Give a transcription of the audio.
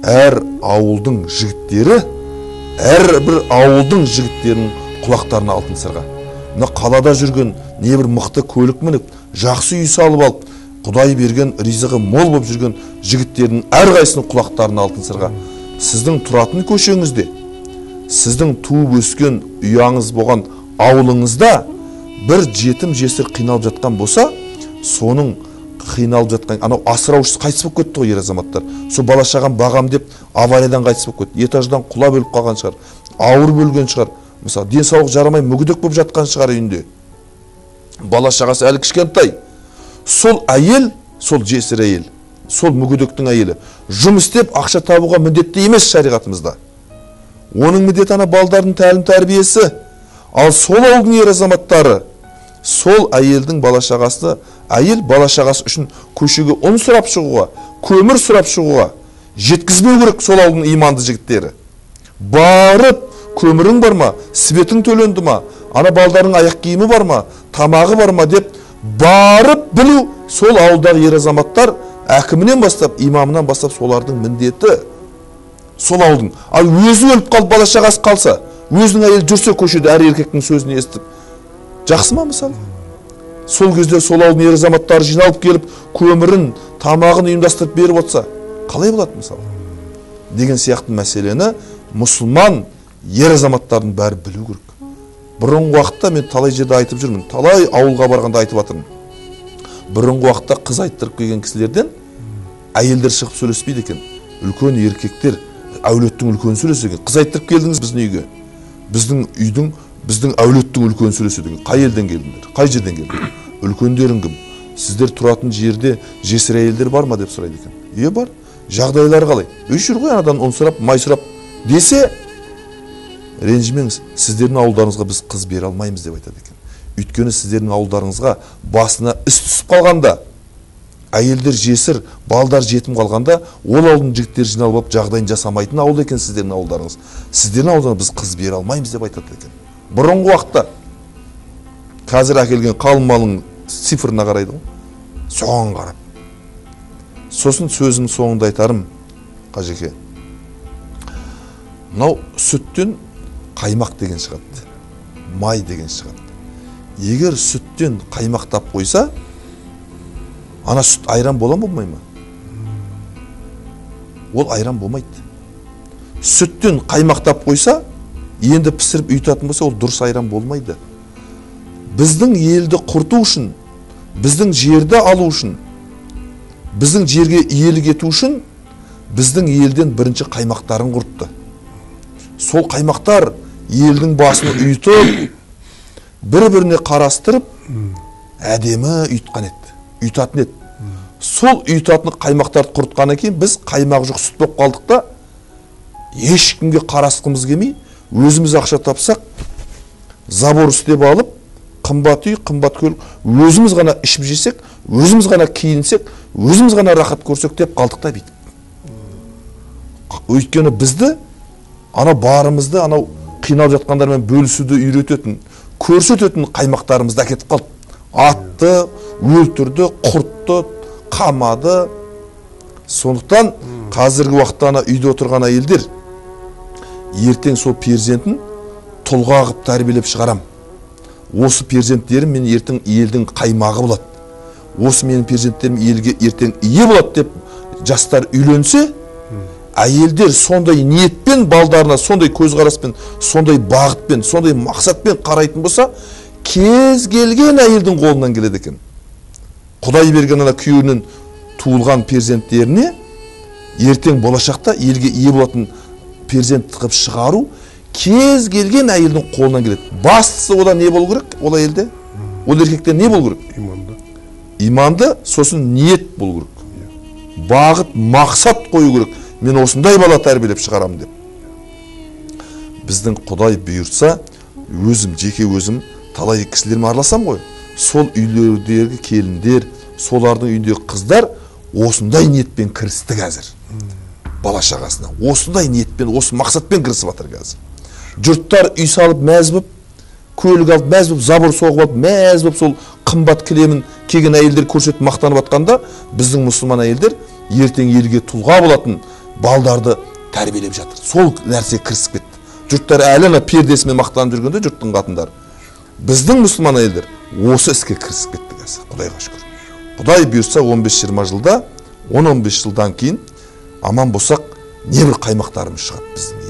әр ауылдың жігіттері, әрбір ауылдың жігіттерінің құлақтарына алтын сырға. Мына қалада жүрген небір мықты көлік мініп, жақсы үй салып алып, Құдай берген ризығы мол болып жүрген жігіттердің әрқайсының құлақтарына алтын сырға. Сіздің тұратын көшеңізде, сіздің туып өскен ұяңыз болған ауылыңызда бір жетім жесір қиналып жатқан болса, соның қиналып жатқан, анау асыраушысы қайтыс болып кетті ғой ер азаматтар. Сол бала шағам бағам деп авариядан қайтыс болып кетті. Этаждан құлап өліп қалған шығар, ауыр өлген шығар. Мысалы, денсаулық жарамай мүгедек болып жатқан шығар үйінде. Бала шағасы әлі кішкентай. Сол әйел, сол жесір әйел, сол мүгедектің әйелі жұмыс істеп ақша табуға міндетті емес шариғатымызда. Оның міндеті ана балдардың тәлім тәрбиесі. Ал сол ауылдың ер азаматтары, сол әйелдің бала шағасы, әйел бала шағасы үшін көшеге ұн сұрап шығуға, көмір сұрап шығуға жеткізбеу керек сол ауылдың иманды жігіттері. Барып, көмірің бар ма, светің төленді ма, ана балдардың аяқ киімі бар ма, тамағы бар ма деп барып білу сол ауылдағы ер азаматтар әкімінен бастап, имамынан бастап солардың міндеті. Сол ауылдың. Ал өзі өліп қалып бала шағасы қалса, өзінің әйелі жүрсе көшеде әр еркектің сөзін естіп, жақсы ма мысалы? Сол кезде сол ауылдың ер азаматтары жиналып келіп, көмірін, тамағын ұйымдастырып беріп отса, қалай болады мысалы? Деген сияқты мәселені мұсылман ер азаматтардың бәрі білу керек. Бұрынғы уақытта мен талай жерде айтып жүрмін, талай ауылға барғанда айтып жатырмын. Бұрынғы уақытта қыз айттырып келген кісілерден әйелдер шығып сөйлеспейді екен. Үлкен еркектер, әулеттің үлкен сөйлеседі екен. Қыз айттырып келдіңіз біздің үйге. Біздің әулеттің үлкен сөйлеседі екен. Қай елден келдіңдер? Қай жерден келдіңдер? Үлкендерің кім? Сіздер тұратын жерде жесір әйелдер бар ма деп сұрайды екен. Е бар. Жағдайлары қалай? Үй жүр ғой анадан ұн сұрап, май сұрап десе, ренжімеңіз, сіздердің ауылдарыңызға біз қыз бере алмаймыз деп айтады екен. Өйткені сіздердің ауылдарыңызға басына іс түсіп қалғанда, әйелдер жесір, балдар жетім қалғанда, ол ауылдың жігіттері жиналып алып жағдайын жасамайтын ауыл екен сіздердің ауылдарыңыз. Сіздердің ауылдарыңызға біз қыз бере алмаймыз деп айтады екен. Бұрынғы уақытта қазір әкелген қалың малың цифрына қарайды ғой. Соған қарап. Сосын сөзінің соңында айтарым, Қажеке. Мынау сүттен қаймақ деген шығады, май деген шығады. Егер сүттен қаймақ тап қойса, ана сүт айран бола ма, болмай ма? Ол айран болмайды. Сүттен қаймақ тап қойса, енді пісіріп ұйытатын болса, ол дұрыс айран болмайды. Біздің елді құрту үшін, біздің жерді алу үшін, біздің жерге иелік ету үшін, біздің елден бірінші қаймақтарын құртты. Сол қаймақтар елдің басын ұйытып, бір-біріне қарастырып, әдемі ұйытатын еді. Сол ұйытатын қаймақтарды құртқаннан кейін біз қаймақ жоқ сүт болып қалдық та, ешкімге қарасқымыз келмей, өзіміз ақша тапсақ, забор істеп алып, қымбат үй, қымбат көлік, өзіміз ғана ішіп жесек, өзіміз ғана киінсек, өзіміз ғана рахат көрсек деп қалдық та бүйтіп. Өйткені бізді, ана барымызды, анау қиналып жатқандармен бөлісуді үйрететін, көрсететін қаймақтарымызды әкетіп қалды. Атты, өлтірді, құртты, қамады. Сондықтан қазіргі уақытта ана үйде отырған әйелдер ертең сол перзентін тұлға қылып тәрбиелеп шығарам. Осы перзенттерім мен ертең елдің қаймағы болады. Осы менің перзенттерім елге ертең ие болады деп жастар үйленсе, әйелдер сондай ниетпен балдарына, сондай көзқараспен, сондай бағытпен, сондай мақсатпен қарайтын болса, кез келген әйелдің қолынан келеді екен. Құдай берген ана күйеуінен туылған перзенттеріне ертең болашақта елге ие болатын перзент қылып шығару кез келген әйелдің қолынан келеді. Бастысы ода не болу керек? Ол әйелде, ол еркекте не болу керек? Иманды. Иманды, сосын ниет болу керек. Бағыт, мақсат қою керек. Мен осындай бала тәрбиелеп шығарам деп. Біздің Құдай бұйыртса, жеке өзім талай кісілермен араласам ғой. Сол үйлердегі келіндер, солардың үйіндегі қыздар осындай ниетпен кірісті қазір. Бала шағасына. Осындай ниетпен, осы мақсатпен кірісіп жатыр қазір. Жұрттар үй салып мәз болып, көлік алып мәз болып, забор соғып алып мәз болып, сол қымбат кілемін киген әйелдер көрсетіп мақтанып жатқанда, біздің мұсылман әйелдер ертең елге тұлға болатын, балдарды тәрбиелеп жатыр. Сол нәрсе кірісіп кетті. Жұрттар әлі ана пердесімен мақтанып жүргенде жұрттың қатындары. Біздің мұсылман әйелдер осы іске кірісіп кетті қазір. Құдайға шүкір. Құдай бұйырса 15-20 жылда, 10-15 жылдан кейін аман болсақ, небір қаймақтарымыз шығады біздің.